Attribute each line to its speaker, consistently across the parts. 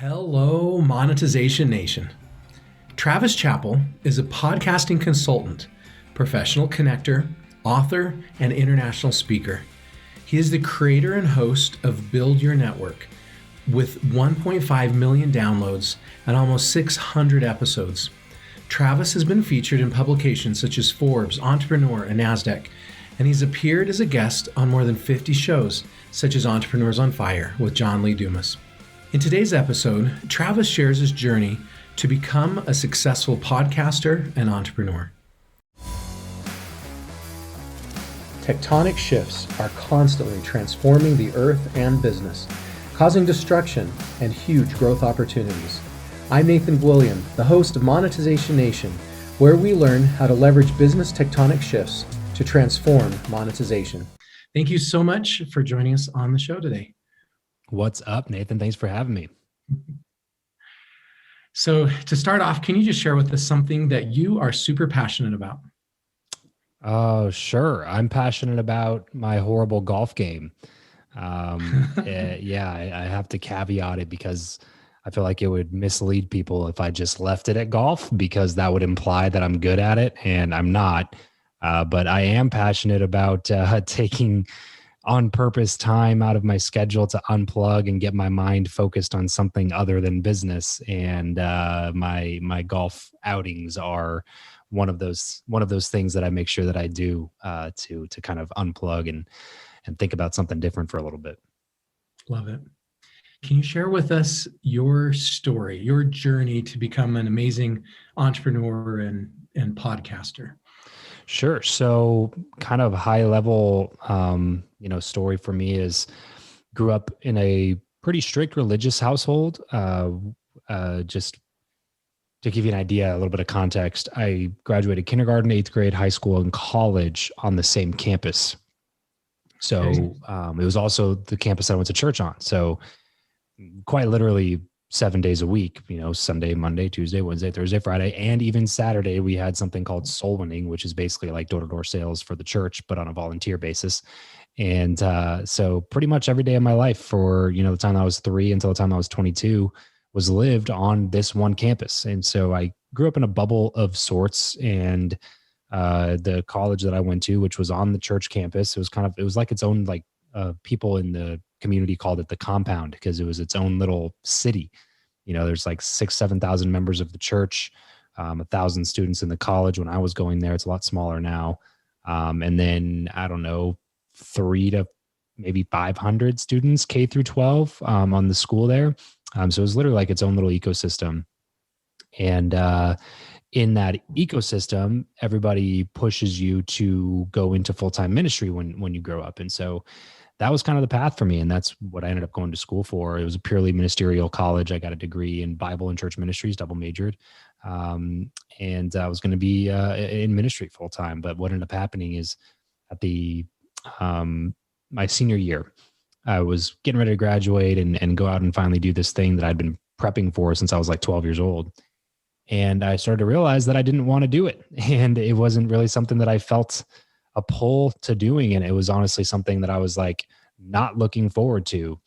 Speaker 1: Hello, Monetization Nation. Travis Chappell is a podcasting consultant, professional connector, author, and international speaker. He is the creator and host of Build Your Network with 1.5 million downloads and almost 600 episodes. Travis has been featured in publications such as Forbes, Entrepreneur, and NASDAQ, and he's appeared as a guest on more than 50 shows, such as Entrepreneurs on Fire with John Lee Dumas. In today's episode, Travis shares his journey to become a successful podcaster and entrepreneur. Tectonic shifts are constantly transforming the earth and business, causing destruction and huge growth opportunities. I'm Nathan William, the host of Monetization Nation, where we learn how to leverage business tectonic shifts to transform monetization. Thank you so much for joining us on the show today.
Speaker 2: What's up, Nathan? Thanks for having me.
Speaker 1: So to start off, can you just share with us something that you are super passionate about?
Speaker 2: Oh, sure. I'm passionate about my horrible golf game. I have to caveat it because I feel like it would mislead people if I just left it at golf, because that would imply that I'm good at it, and I'm not. But I am passionate about taking on purpose time out of my schedule to unplug and get my mind focused on something other than business. And my golf outings are one of those things that I make sure that I do to kind of unplug and think about something different for a little bit.
Speaker 1: Love it. Can you share with us your story, your journey to become an amazing entrepreneur and podcaster?
Speaker 2: Sure. So kind of high level, story for me is grew up in a pretty strict religious household. Just to give you an idea, a little bit of context, I graduated kindergarten, 8th grade, high school, and college on the same campus. So it was also the campus I went to church on. So quite literally 7 days a week, Sunday, Monday, Tuesday, Wednesday, Thursday, Friday, and even Saturday, we had something called soul winning, which is basically like door-to-door sales for the church, but on a volunteer basis. And so pretty much every day of my life for, the time I was 3 until the time I was 22 was lived on this one campus. And so I grew up in a bubble of sorts, and the college that I went to, which was on the church campus, it was like its own, people in the community called it the compound because it was its own little city. There's like 6,000-7,000 members of the church, 1,000 students in the college when I was going there. It's a lot smaller now. And then, I don't know, 300 to maybe 500 students, K through 12, on the school there. So it was literally like its own little ecosystem. And in that ecosystem, everybody pushes you to go into full-time ministry when you grow up. And so that was kind of the path for me. And that's what I ended up going to school for. It was a purely ministerial college. I got a degree in Bible and church ministries, double majored. And I was going to be in ministry full time. But what ended up happening is at my senior year, I was getting ready to graduate and go out and finally do this thing that I'd been prepping for since I was like 12 years old. And I started to realize that I didn't want to do it. And it wasn't really something that I felt a pull to doing. And it was honestly something that I was like not looking forward to.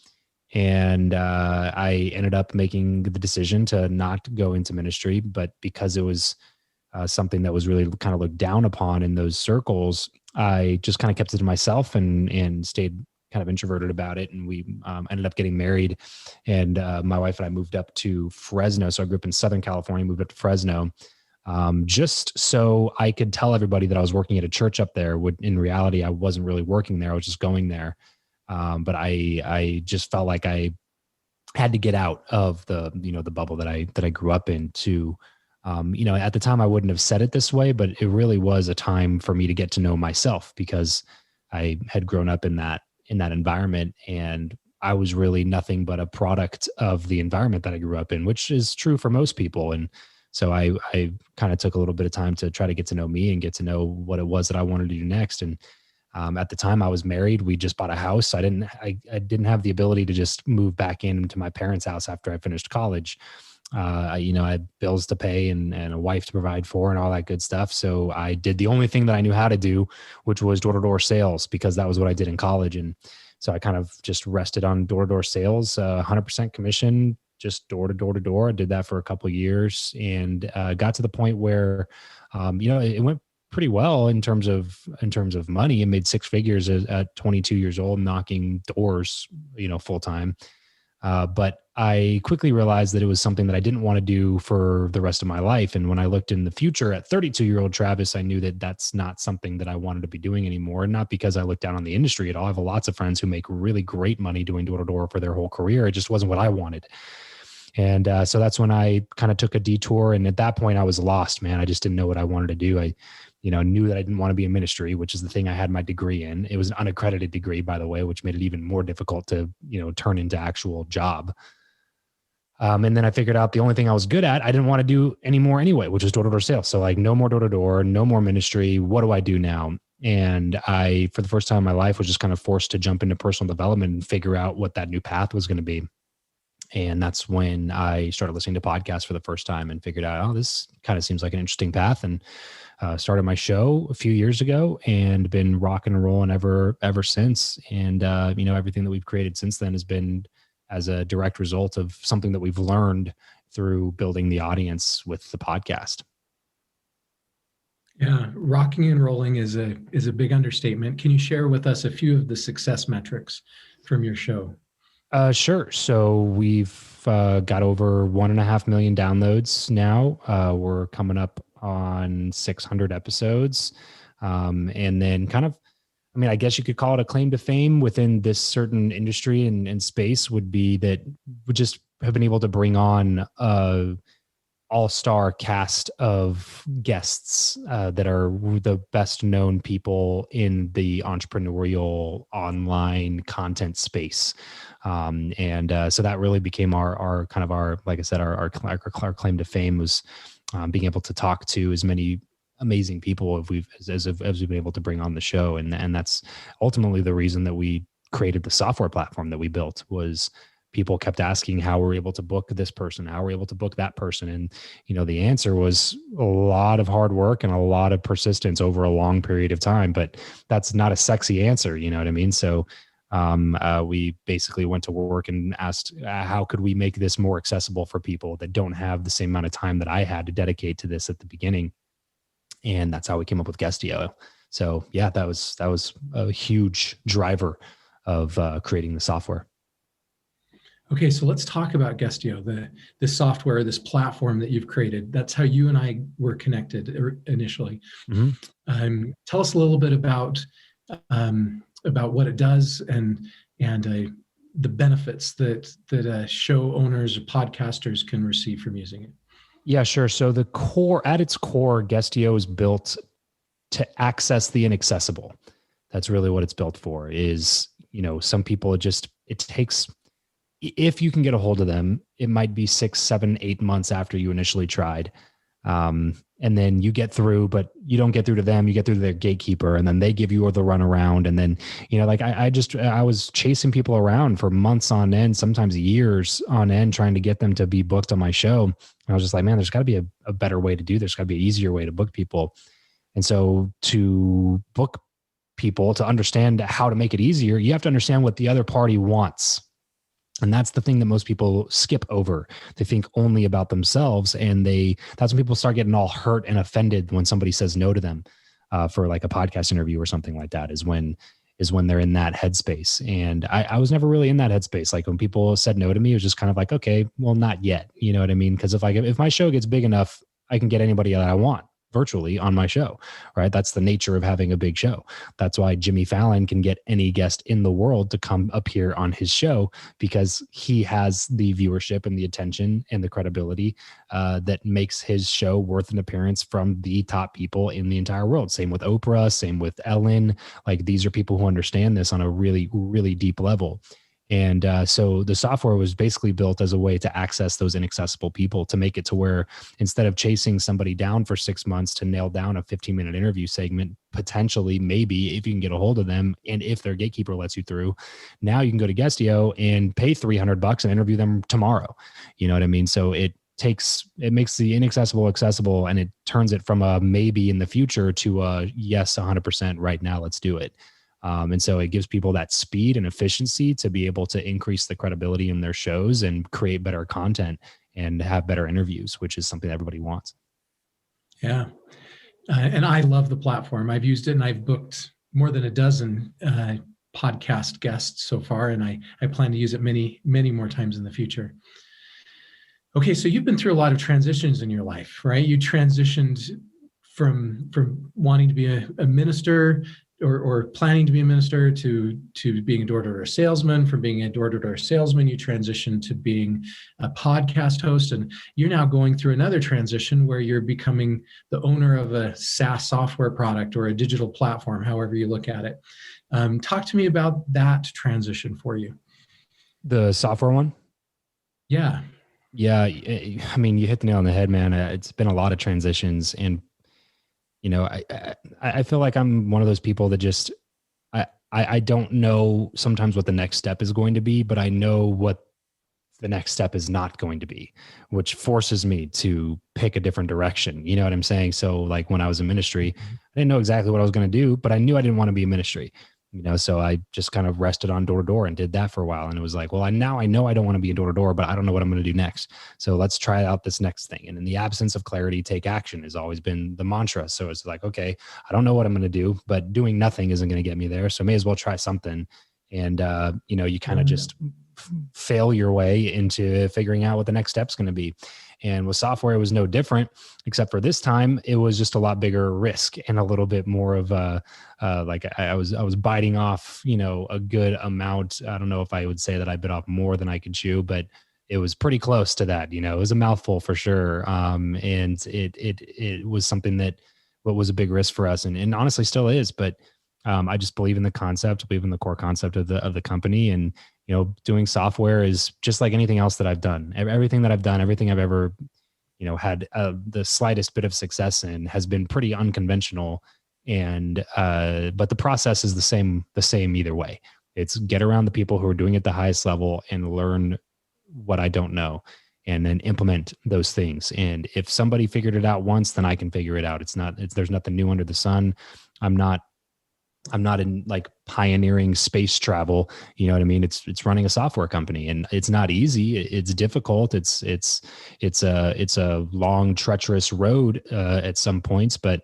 Speaker 2: And I ended up making the decision to not go into ministry, but because it was something that was really kind of looked down upon in those circles, I just kind of kept it to myself and stayed kind of introverted about it. And we ended up getting married, and my wife and I moved up to Fresno. So I grew up in Southern California, moved up to Fresno, just so I could tell everybody that I was working at a church up there. In reality, I wasn't really working there. I was just going there. But I just felt like I had to get out of the bubble that I grew up in to, at the time I wouldn't have said it this way, but it really was a time for me to get to know myself, because I had grown up in that environment, and I was really nothing but a product of the environment that I grew up in, which is true for most people. And so I kind of took a little bit of time to try to get to know me and get to know what it was that I wanted to do next. And at the time I was married, we just bought a house. I didn't have the ability to just move back into my parents' house after I finished college. I had bills to pay and a wife to provide for and all that good stuff. So I did the only thing that I knew how to do, which was door-to-door sales, because that was what I did in college. And so I kind of just rested on door-to-door sales, 100% commission, just door to door to door. I did that for a couple of years, and got to the point where, it went pretty well in terms of money. I made six figures at 22 years old, knocking doors, full time. But I quickly realized that it was something that I didn't want to do for the rest of my life. And when I looked in the future at 32-year-old Travis, I knew that that's not something that I wanted to be doing anymore. Not because I looked down on the industry at all. I have lots of friends who make really great money doing door to door for their whole career. It just wasn't what I wanted. And so that's when I kind of took a detour. And at that point I was lost, man. I just didn't know what I wanted to do. I knew that I didn't want to be in ministry, which is the thing I had my degree in. It was an unaccredited degree, by the way, which made it even more difficult to, turn into actual job. And then I figured out the only thing I was good at, I didn't want to do anymore anyway, which was door-to-door sales. So like, no more door-to-door, no more ministry. What do I do now? And I, for the first time in my life, was just kind of forced to jump into personal development and figure out what that new path was going to be. And that's when I started listening to podcasts for the first time and figured out, this kind of seems like an interesting path. And started my show a few years ago and been rocking and rolling ever since. And, everything that we've created since then has been as a direct result of something that we've learned through building the audience with the podcast.
Speaker 1: Yeah, rocking and rolling is a big understatement. Can you share with us a few of the success metrics from your show?
Speaker 2: Sure. So we've got over 1.5 million downloads now. We're coming up on 600 episodes. And then kind of, I guess you could call it a claim to fame within this certain industry and space would be that we just have been able to bring on all-star cast of guests that are the best known people in the entrepreneurial online content space. So that really became our kind of our, like I said, our claim to fame was being able to talk to as many amazing people as we've been able to bring on the show. And that's ultimately the reason that we created the software platform that we built. Was people kept asking how we're able to book this person, how we're able to book that person. And, the answer was a lot of hard work and a lot of persistence over a long period of time, but that's not a sexy answer. You know what I mean? So we basically went to work and asked, how could we make this more accessible for people that don't have the same amount of time that I had to dedicate to this at the beginning? And that's how we came up with Guestio. So yeah, that was a huge driver of creating the software.
Speaker 1: Okay, so let's talk about Guestio, this software, this platform that you've created. That's how you and I were connected initially. Mm-hmm. Tell us a little bit about what it does and the benefits that show owners or podcasters can receive from using it.
Speaker 2: Yeah, sure. So at its core, Guestio is built to access the inaccessible. That's really what it's built for. Is, some people it takes, if you can get a hold of them, it might be 6, 7, 8 months after you initially tried. And then you get through, but you don't get through to them. You get through to their gatekeeper, and then they give you the runaround. And then, I was chasing people around for months on end, sometimes years on end, trying to get them to be booked on my show. And I was just like, man, there's got to be a better way to do this. There's got to be an easier way to book people. And so to book people, to understand how to make it easier, you have to understand what the other party wants. And that's the thing that most people skip over. They think only about themselves, and that's when people start getting all hurt and offended when somebody says no to them for like a podcast interview or something like that, is when they're in that headspace. And I was never really in that headspace. Like when people said no to me, it was just kind of like, okay, well, not yet. You know what I mean? Because if my show gets big enough, I can get anybody that I want virtually on my show, right? That's the nature of having a big show. That's why Jimmy Fallon can get any guest in the world to come appear on his show, because he has the viewership and the attention and the credibility that makes his show worth an appearance from the top people in the entire world. Same with Oprah, same with Ellen. Like, these are people who understand this on a really, really deep level. And so the software was basically built as a way to access those inaccessible people, to make it to where instead of chasing somebody down for 6 months to nail down a 15-minute interview segment, potentially, maybe if you can get a hold of them and if their gatekeeper lets you through, now you can go to Guestio and pay $300 and interview them tomorrow. You know what I mean? So it makes the inaccessible accessible, and it turns it from a maybe in the future to a yes, 100% right now, let's do it. And so it gives people that speed and efficiency to be able to increase the credibility in their shows and create better content and have better interviews, which is something that everybody wants.
Speaker 1: Yeah. And I love the platform. I've used it and I've booked more than a dozen podcast guests so far. And I plan to use it many, many more times in the future. Okay. So you've been through a lot of transitions in your life, right? You transitioned from wanting to be a minister or planning to be a minister to being a door-to-door salesman. From being a door-to-door salesman, you transitioned to being a podcast host, and you're now going through another transition where you're becoming the owner of a SaaS software product or a digital platform, however you look at it. Talk to me about that transition for you.
Speaker 2: The software one?
Speaker 1: Yeah.
Speaker 2: Yeah. I mean, you hit the nail on the head, man. It's been a lot of transitions, and I feel like I'm one of those people that just, I don't know sometimes what the next step is going to be, but I know what the next step is not going to be, which forces me to pick a different direction. You know what I'm saying? So like when I was in ministry, I didn't know exactly what I was going to do, but I knew I didn't want to be in ministry. So I just kind of rested on door to door and did that for a while. And it was like, well, now I know I don't want to be a door to door, but I don't know what I'm going to do next. So let's try out this next thing. And in the absence of clarity, take action has always been the mantra. So it's like, okay, I don't know what I'm going to do, but doing nothing isn't going to get me there. So may as well try something. And, you kind of just fail your way into figuring out what the next step's going to be. And with software, it was no different, except for this time, it was just a lot bigger risk and a little bit more of like I was biting off, a good amount. I don't know if I would say that I bit off more than I could chew, but it was pretty close to that. It was a mouthful for sure. And it was something that was a big risk for us, and honestly still is. But I just believe in the concept, believe in the core concept of the company. And doing software is just like anything else that I've done. Everything that I've done, everything I've ever, had the slightest bit of success in has been pretty unconventional. And, but the process is the same either way. It's get around the people who are doing it at the highest level and learn what I don't know, and then implement those things. And if somebody figured it out once, then I can figure it out. There's nothing new under the sun. I'm not in like pioneering space travel. You know what I mean? It's running a software company, and it's not easy. It's difficult. It's a long, treacherous road at some points, but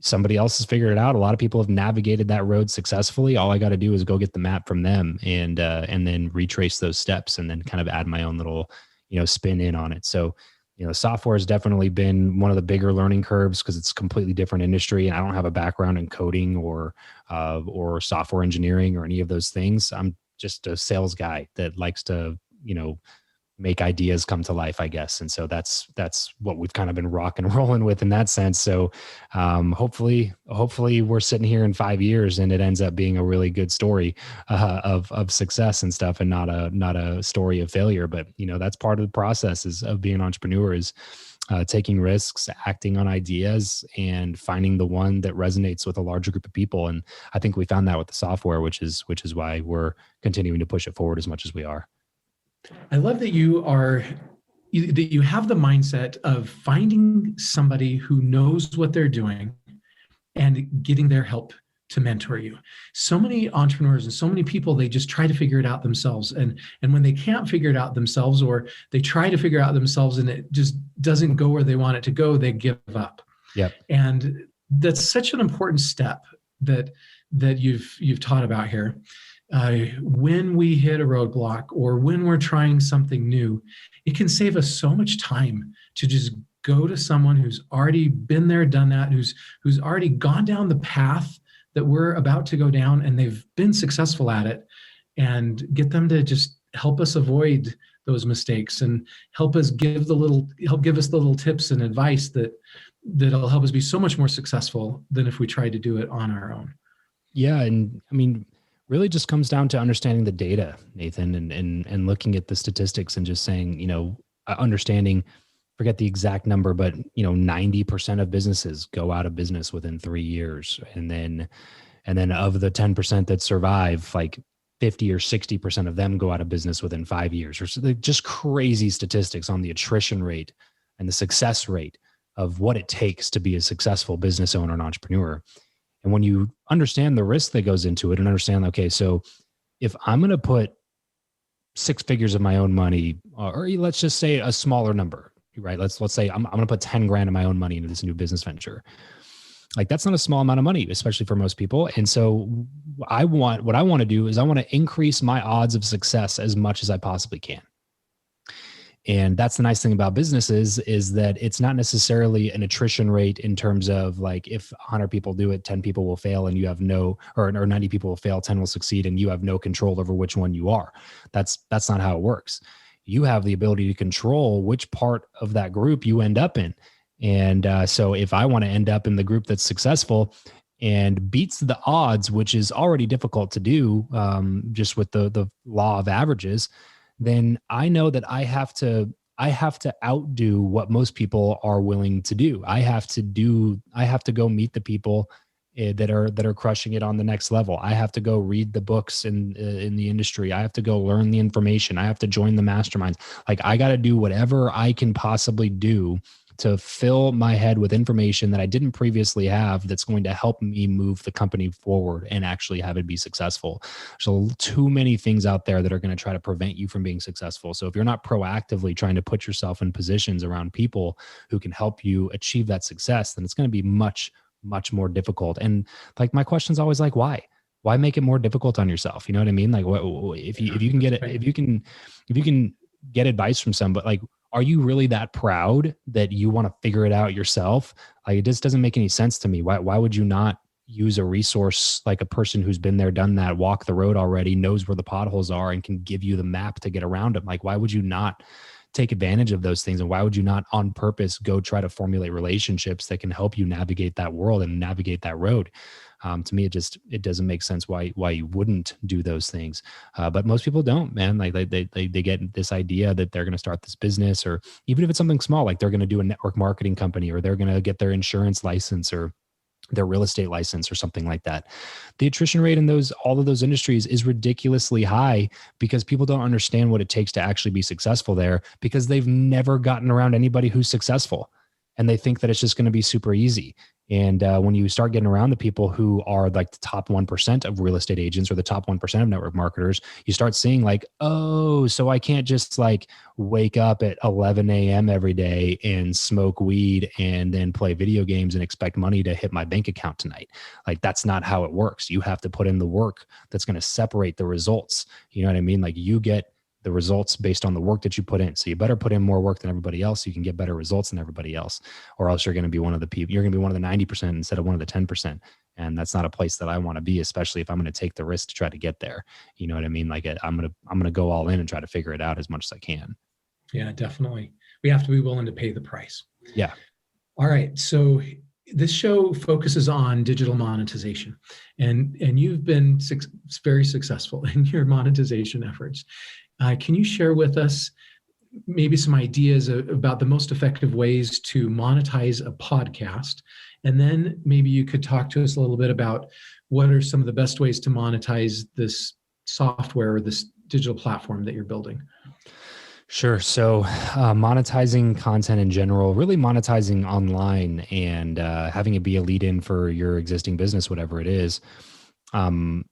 Speaker 2: somebody else has figured it out. A lot of people have navigated that road successfully. All I got to do is go get the map from them and then retrace those steps, and then kind of add my own little, spin in on it. So, software has definitely been one of the bigger learning curves because it's a completely different industry, and I don't have a background in coding or software engineering or any of those things. I'm just a sales guy that likes to, make ideas come to life, I guess. And so that's what we've kind of been rock and rolling with in that sense. So hopefully we're sitting here in 5 years and it ends up being a really good story of success and stuff, and not a story of failure. But that's part of the process of being an entrepreneur, is taking risks, acting on ideas, and finding the one that resonates with a larger group of people. And I think we found that with the software, which is why we're continuing to push it forward as much as we are.
Speaker 1: I love that you have the mindset of finding somebody who knows what they're doing and getting their help to mentor you. So many entrepreneurs and so many people, they just try to figure it out themselves. And when they can't figure it out themselves, or they try to figure it out themselves and it just doesn't go where they want it to go, they give up.
Speaker 2: Yep.
Speaker 1: And that's such an important step that you've taught about here. When we hit a roadblock or when we're trying something new, it can save us so much time to just go to someone who's already been there, done that, who's already gone down the path that we're about to go down, and they've been successful at it, and get them to just help us avoid those mistakes and help give us the little tips and advice that'll help us be so much more successful than if we tried to do it on our own.
Speaker 2: Yeah. And I mean, really just comes down to understanding the data, Nathan, and looking at the statistics and just saying, understanding, forget the exact number, but 90% of businesses go out of business within 3 years. And then of the 10% that survive, like 50 or 60% of them go out of business within 5 years, or so. Just crazy statistics on the attrition rate and the success rate of what it takes to be a successful business owner and entrepreneur. And when you understand the risk that goes into it and understand, okay, so if I'm going to put 6 figures of my own money, or let's just say a smaller number, right? Let's say I'm going to put 10 grand of my own money into this new business venture. Like that's not a small amount of money, especially for most people. And so what I want to do is I want to increase my odds of success as much as I possibly can. And that's the nice thing about businesses is that it's not necessarily an attrition rate in terms of like, if 100 people do it, 10 people will fail and you have no, or 90 people will fail, 10 will succeed and you have no control over which one you are. That's not how it works. You have the ability to control which part of that group you end up in. And so if I want to end up in the group that's successful and beats the odds, which is already difficult to do just with the law of averages, then I know that I have to outdo what most people are willing to do. I have to go meet the people that are crushing it on the next level. I have to go read the books in the industry. I have to go learn the information. I have to join the masterminds. Like I got to do whatever I can possibly do to fill my head with information that I didn't previously have that's going to help me move the company forward and actually have it be successful. So too many things out there that are going to try to prevent you from being successful. So if you're not proactively trying to put yourself in positions around people who can help you achieve that success, then it's going to be much, much more difficult. And like my question is always like, why make it more difficult on yourself? You know what I mean? Like if you can get it, if you can get advice from somebody, like, are you really that proud that you want to figure it out yourself? Like, it just doesn't make any sense to me. Why would you not use a resource like a person who's been there, done that, walked the road already, knows where the potholes are and can give you the map to get around them? Like, why would you not take advantage of those things? And why would you not on purpose go try to formulate relationships that can help you navigate that world and navigate that road? To me, it doesn't make sense why you wouldn't do those things. But most people don't, man. Like they get this idea that they're going to start this business, or even if it's something small, like they're going to do a network marketing company, or they're going to get their insurance license or their real estate license or something like that. The attrition rate in all of those industries is ridiculously high because people don't understand what it takes to actually be successful there, because they've never gotten around anybody who's successful. And they think that it's just going to be super easy. And when you start getting around the people who are like the top 1% of real estate agents or the top 1% of network marketers, you start seeing like, oh, so I can't just like wake up at 11 a.m. every day and smoke weed and then play video games and expect money to hit my bank account tonight. Like, that's not how it works. You have to put in the work that's going to separate the results. You know what I mean? Like, you get the results based on the work that you put in. So you better put in more work than everybody else so you can get better results than everybody else, or else you're going to be one of the people, you're going to be one of the 90% instead of one of the 10%. And that's not a place that I want to be, especially if I'm going to take the risk to try to get there. You know what I mean? Like, I'm going to go all in and try to figure it out as much as I can.
Speaker 1: Yeah, definitely. We have to be willing to pay the price.
Speaker 2: Yeah.
Speaker 1: All right. So this show focuses on digital monetization, and you've been very successful in your monetization efforts. Can you share with us maybe some ideas about the most effective ways to monetize a podcast? And then maybe you could talk to us a little bit about what are some of the best ways to monetize this software or this digital platform that you're building?
Speaker 2: Sure. So monetizing content in general, really monetizing online and having it be a lead in for your existing business, whatever it is. I'm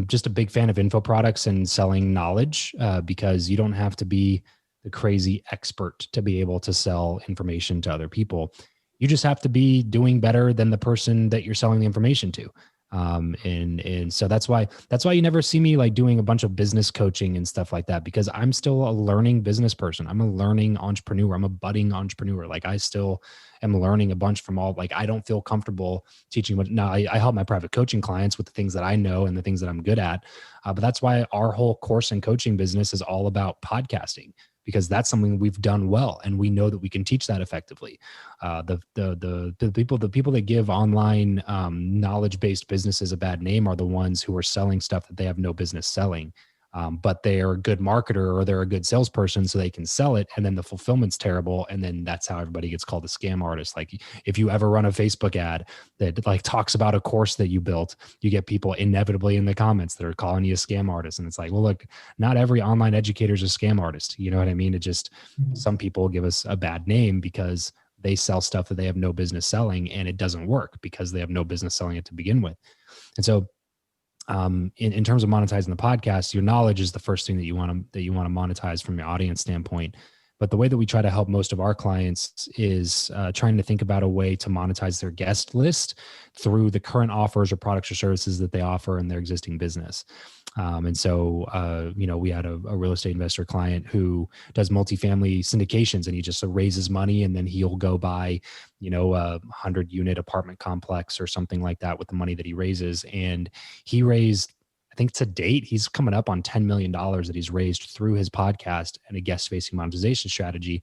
Speaker 2: just a big fan of info products and selling knowledge because you don't have to be the crazy expert to be able to sell information to other people. You just have to be doing better than the person that you're selling the information to. And so that's why you never see me like doing a bunch of business coaching and stuff like that, because I'm still a learning business person. I'm a learning entrepreneur. I'm a budding entrepreneur. Like, I still am learning a bunch from all, like, I don't feel comfortable teaching. But now I help my private coaching clients with the things that I know and the things that I'm good at. But that's why our whole course and coaching business is all about podcasting, because that's something we've done well, and we know that we can teach that effectively. The people that give online knowledge-based businesses a bad name are the ones who are selling stuff that they have no business selling. But they are a good marketer or they're a good salesperson, so they can sell it, and then the fulfillment's terrible, and then that's how everybody gets called a scam artist. Like, if you ever run a Facebook ad that like talks about a course that you built, you get people inevitably in the comments that are calling you a scam artist. And it's like, well, look, not every online educator is a scam artist. You know what I mean? It just, some people give us a bad name because they sell stuff that they have no business selling, and it doesn't work because they have no business selling it to begin with. And so in terms of monetizing the podcast, your knowledge is the first thing that you want to monetize from your audience standpoint. But the way that we try to help most of our clients is trying to think about a way to monetize their guest list through the current offers or products or services that they offer in their existing business. And so, we had a real estate investor client who does multifamily syndications, and he just raises money, and then he'll go buy, a 100-unit apartment complex or something like that with the money that he raises. And he raised, I think to date, he's coming up on $10 million that he's raised through his podcast and a guest-facing monetization strategy.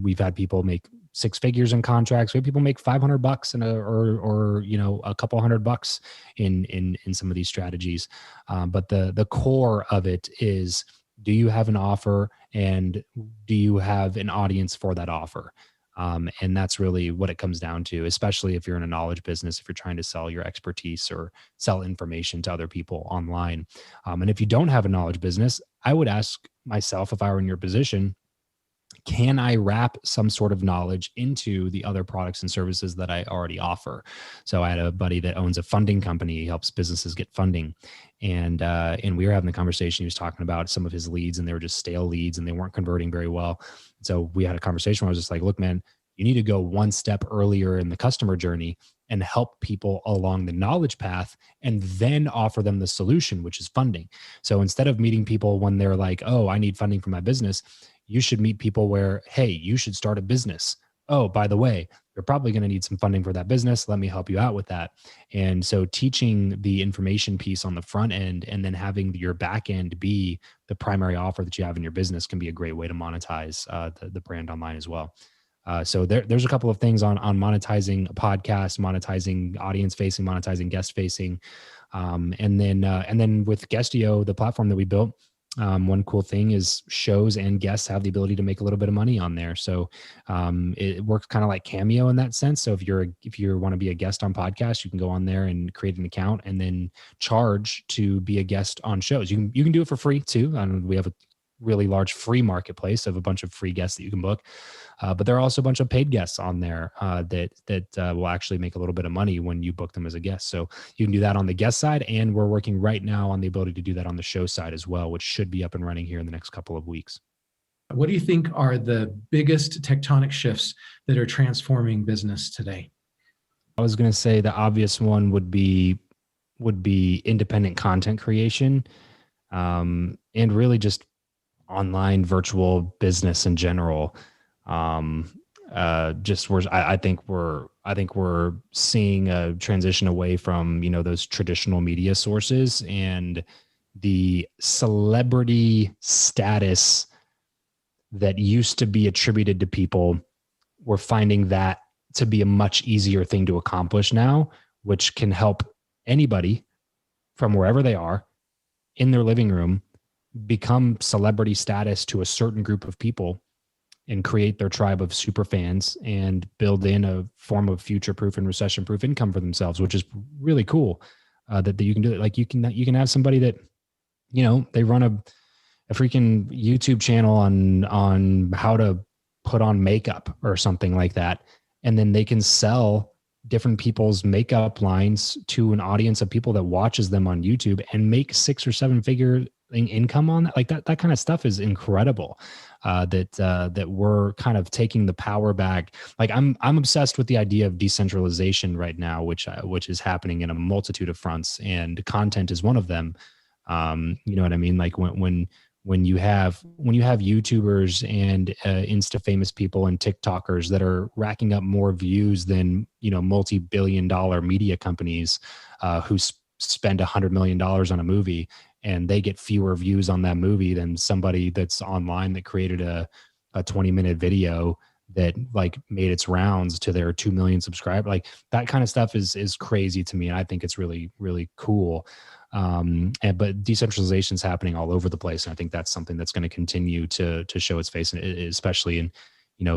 Speaker 2: We've had people make 6 figures in contracts. We have people make $500 or a couple $100 in some of these strategies. But the core of it is, do you have an offer, and do you have an audience for that offer? And that's really what it comes down to, especially if you're in a knowledge business, if you're trying to sell your expertise or sell information to other people online. And if you don't have a knowledge business, I would ask myself, if I were in your position, can I wrap some sort of knowledge into the other products and services that I already offer? So I had a buddy that owns a funding company. He helps businesses get funding. And we were having the conversation. He was talking about some of his leads, and they were just stale leads, and they weren't converting very well. So we had a conversation where I was just like, look, man, you need to go one step earlier in the customer journey and help people along the knowledge path, and then offer them the solution, which is funding. So instead of meeting people when they're like, oh, I need funding for my business, you should meet people where, hey, you should start a business. Oh, by the way, you're probably going to need some funding for that business. Let me help you out with that. And so teaching the information piece on the front end, and then having your back end be the primary offer that you have in your business, can be a great way to monetize the brand online as well. So there's a couple of things on monetizing a podcast, monetizing audience facing, monetizing guest facing. And then with Guestio, the platform that we built, one cool thing is shows and guests have the ability to make a little bit of money on there. So it works kind of like Cameo in that sense. So if you want to be a guest on podcasts, you can go on there and create an account and then charge to be a guest on shows. You can do it for free too. We have a really large free marketplace of a bunch of free guests that you can book. But there are also a bunch of paid guests on there that will actually make a little bit of money when you book them as a guest. So you can do that on the guest side, and we're working right now on the ability to do that on the show side as well, which should be up and running here in the next couple of weeks.
Speaker 1: What do you think are the biggest tectonic shifts that are transforming business today?
Speaker 2: I was going to say the obvious one would be independent content creation, and really just online virtual business in general. I think we're seeing a transition away from, those traditional media sources and the celebrity status that used to be attributed to people. We're finding that to be a much easier thing to accomplish now, which can help anybody from wherever they are in their living room become celebrity status to a certain group of people and create their tribe of super fans and build in a form of future-proof and recession-proof income for themselves, which is really cool that you can do it. Like you can have somebody that, they run a freaking YouTube channel on how to put on makeup or something like that. And then they can sell different people's makeup lines to an audience of people that watches them on YouTube and make 6 or 7 figure income on that. Like that kind of stuff is incredible. That we're kind of taking the power back. Like I'm obsessed with the idea of decentralization right now, which is happening in a multitude of fronts, and content is one of them. You know what I mean? Like when you have YouTubers and Insta famous people and TikTokers that are racking up more views than, multi-billion-dollar media companies who spend $100 million on a movie, and they get fewer views on that movie than somebody that's online that created a 20-minute video that like made its rounds to their 2 million subscribers. Like that kind of stuff is crazy to me. And I think it's really, really cool. But decentralization is happening all over the place. And I think that's something that's going to continue to show its face, especially in,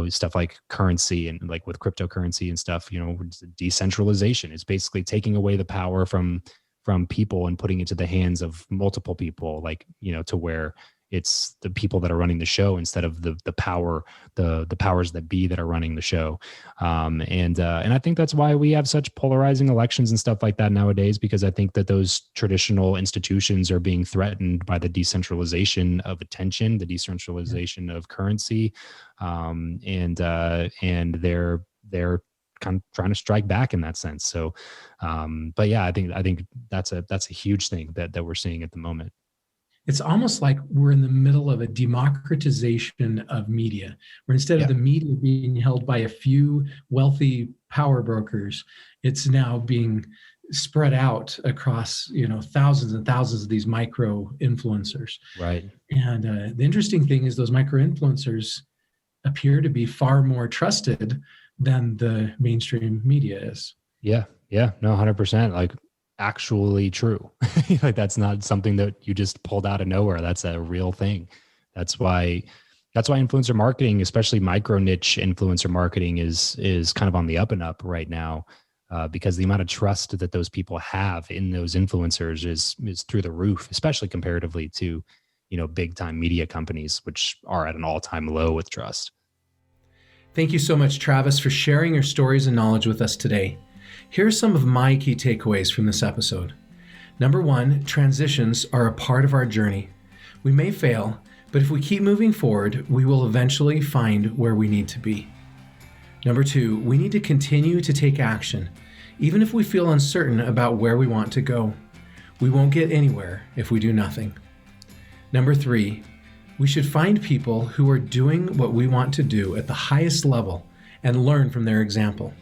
Speaker 2: stuff like currency and like with cryptocurrency and stuff, decentralization is basically taking away the power from people and putting it to the hands of multiple people, like, to where it's the people that are running the show instead of the powers that be that are running the show. And I think that's why we have such polarizing elections and stuff like that nowadays, because I think that those traditional institutions are being threatened by the decentralization of attention, the decentralization of currency, and they're kind of trying to strike back in that sense. So, but yeah, I think that's a huge thing that we're seeing at the moment.
Speaker 1: It's almost like we're in the middle of a democratization of media, where instead of the media being held by a few wealthy power brokers, it's now being spread out across, thousands and thousands of these micro influencers.
Speaker 2: Right.
Speaker 1: And the interesting thing is those micro influencers appear to be far more trusted than the mainstream media is.
Speaker 2: Yeah. No, 100%. Like, actually true. Like, that's not something that you just pulled out of nowhere. That's a real thing. That's why influencer marketing, especially micro niche influencer marketing, is kind of on the up and up right now, because the amount of trust that those people have in those influencers is through the roof, especially comparatively to, big time media companies, which are at an all-time low with trust.
Speaker 1: Thank you so much, Travis, for sharing your stories and knowledge with us today. Here are some of my key takeaways from this episode. Number 1, transitions are a part of our journey. We may fail, but if we keep moving forward, we will eventually find where we need to be. Number 2, we need to continue to take action, even if we feel uncertain about where we want to go. We won't get anywhere if we do nothing. Number 3, we should find people who are doing what we want to do at the highest level and learn from their example.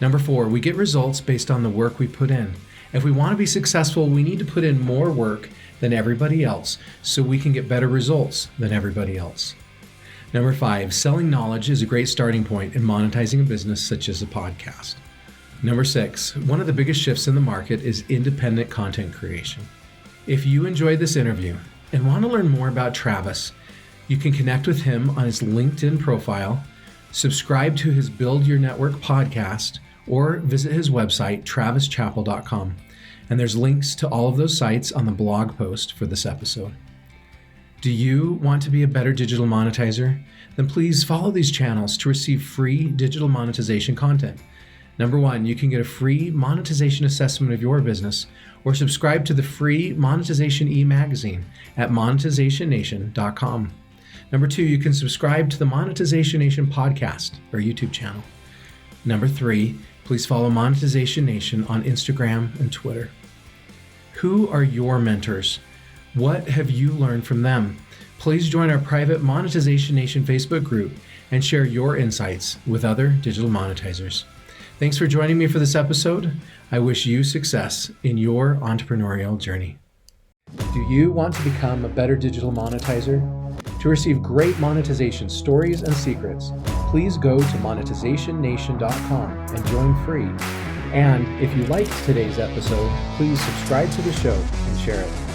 Speaker 1: Number 4, we get results based on the work we put in. If we want to be successful, we need to put in more work than everybody else so we can get better results than everybody else. Number 5, selling knowledge is a great starting point in monetizing a business such as a podcast. Number 6, one of the biggest shifts in the market is independent content creation. If you enjoyed this interview and want to learn more about Travis, you can connect with him on his LinkedIn profile, subscribe to his Build Your Network podcast, or visit his website, travischappell.com. And there's links to all of those sites on the blog post for this episode. Do you want to be a better digital monetizer? Then please follow these channels to receive free digital monetization content. Number 1, you can get a free monetization assessment of your business, or subscribe to the free Monetization e-magazine at monetizationnation.com. Number 2, you can subscribe to the Monetization Nation podcast or YouTube channel. Number 3, please follow Monetization Nation on Instagram and Twitter. Who are your mentors? What have you learned from them? Please join our private Monetization Nation Facebook group and share your insights with other digital monetizers. Thanks for joining me for this episode. I wish you success in your entrepreneurial journey. Do you want to become a better digital monetizer? To receive great monetization stories and secrets, please go to monetizationnation.com and join free. And if you liked today's episode, please subscribe to the show and share it.